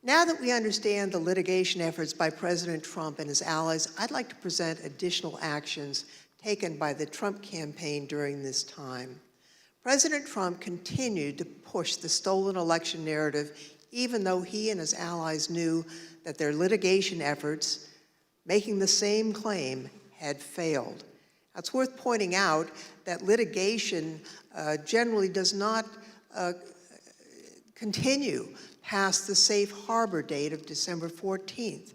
Now that we understand the litigation efforts by President Trump and his allies, I'd like to present additional actions taken by the Trump campaign during this time. President Trump continued to push the stolen election narrative, even though he and his allies knew that their litigation efforts, making the same claim, had failed. Now, it's worth pointing out that litigation generally does not continue past the safe harbor date of December 14th.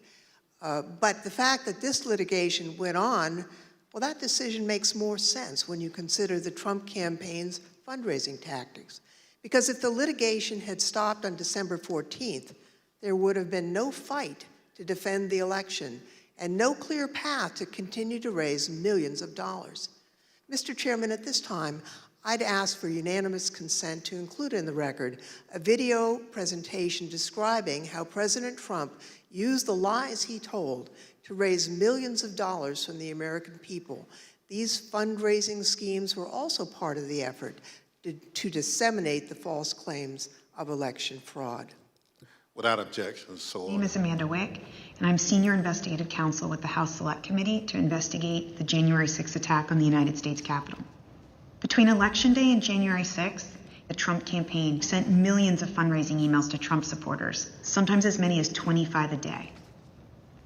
But the fact that this litigation went on, well, that decision makes more sense when you consider the Trump campaign's fundraising tactics. Because if the litigation had stopped on December 14th, there would have been no fight to defend the election and no clear path to continue to raise millions of dollars. Mr. Chairman, at this time, I'd ask for unanimous consent to include in the record a video presentation describing how President Trump used the lies he told to raise millions of dollars from the American people. These fundraising schemes were also part of the effort to disseminate the false claims of election fraud. Without objection, so My name is Amanda Wick, and I'm Senior Investigative Counsel with the House Select Committee to investigate the January 6th attack on the United States Capitol. Between Election Day and January 6th, the Trump campaign sent millions of fundraising emails to Trump supporters, sometimes as many as 25 a day.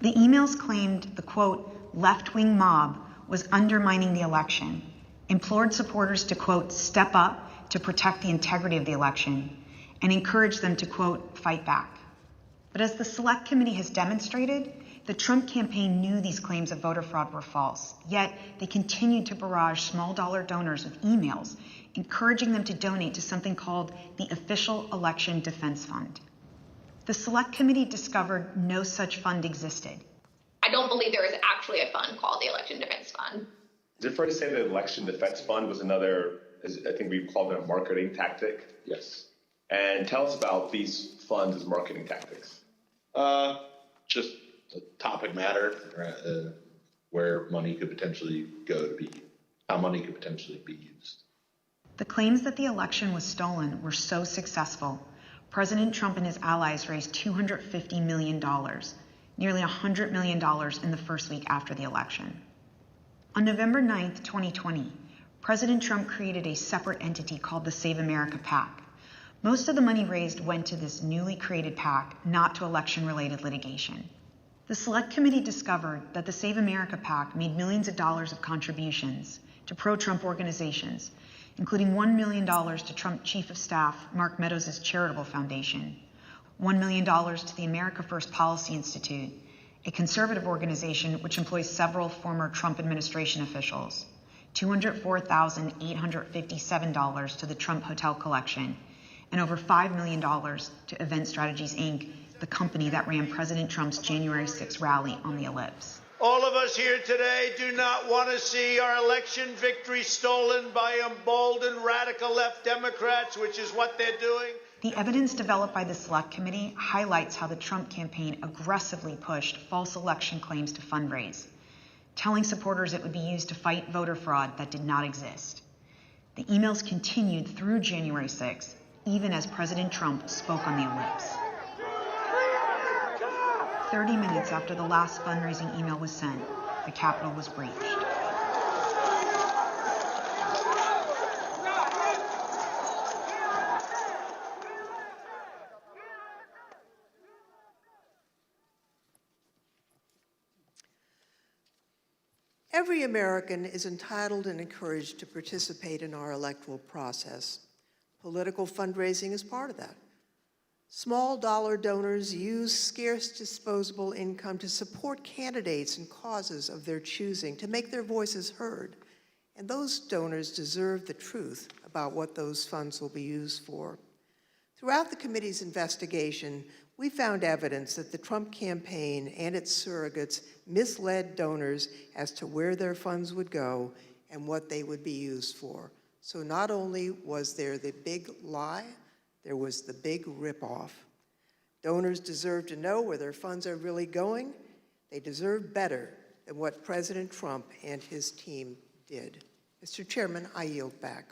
The emails claimed the, quote, left-wing mob was undermining the election, implored supporters to, quote, step up to protect the integrity of the election, and encouraged them to, quote, fight back. But as the Select Committee has demonstrated, the Trump campaign knew these claims of voter fraud were false, yet they continued to barrage small-dollar donors with emails, encouraging them to donate to something called the Official Election Defense Fund. The Select Committee discovered no such fund existed. I don't believe there is actually a fund called the Election Defense Fund. Is it fair to say that the Election Defense Fund was another, I think we called it a marketing tactic? Yes. And tell us about these funds as marketing tactics. Just the topic matter, where money could potentially go to be, how money could potentially be used. The claims that the election was stolen were so successful, President Trump and his allies raised $250 million, nearly $100 million in the first week after the election. On November 9th, 2020, President Trump created a separate entity called the Save America PAC. Most of the money raised went to this newly created PAC, not to election-related litigation. The Select Committee discovered that the Save America PAC made millions of dollars of contributions to pro-Trump organizations, including $1 million to Trump Chief of Staff Mark Meadows' charitable foundation, $1 million to the America First Policy Institute, a conservative organization which employs several former Trump administration officials, $204,857 to the Trump Hotel Collection, and over $5 million to Event Strategies, Inc., the company that ran President Trump's January 6th rally on the Ellipse. All of us here today do not want to see our election victory stolen by emboldened radical left Democrats, which is what they're doing. The evidence developed by the Select Committee highlights how the Trump campaign aggressively pushed false election claims to fundraise, telling supporters it would be used to fight voter fraud that did not exist. The emails continued through January 6th, even as President Trump spoke on the Ellipse. 30 minutes after the last fundraising email was sent, the Capitol was breached. Every American is entitled and encouraged to participate in our electoral process. Political fundraising is part of that. Small dollar donors use scarce disposable income to support candidates and causes of their choosing, to make their voices heard. And those donors deserve the truth about what those funds will be used for. Throughout the committee's investigation, we found evidence that the Trump campaign and its surrogates misled donors as to where their funds would go and what they would be used for. So not only was there the big lie, there was the big ripoff. Donors deserve to know where their funds are really going. They deserve better than what President Trump and his team did. Mr. Chairman, I yield back.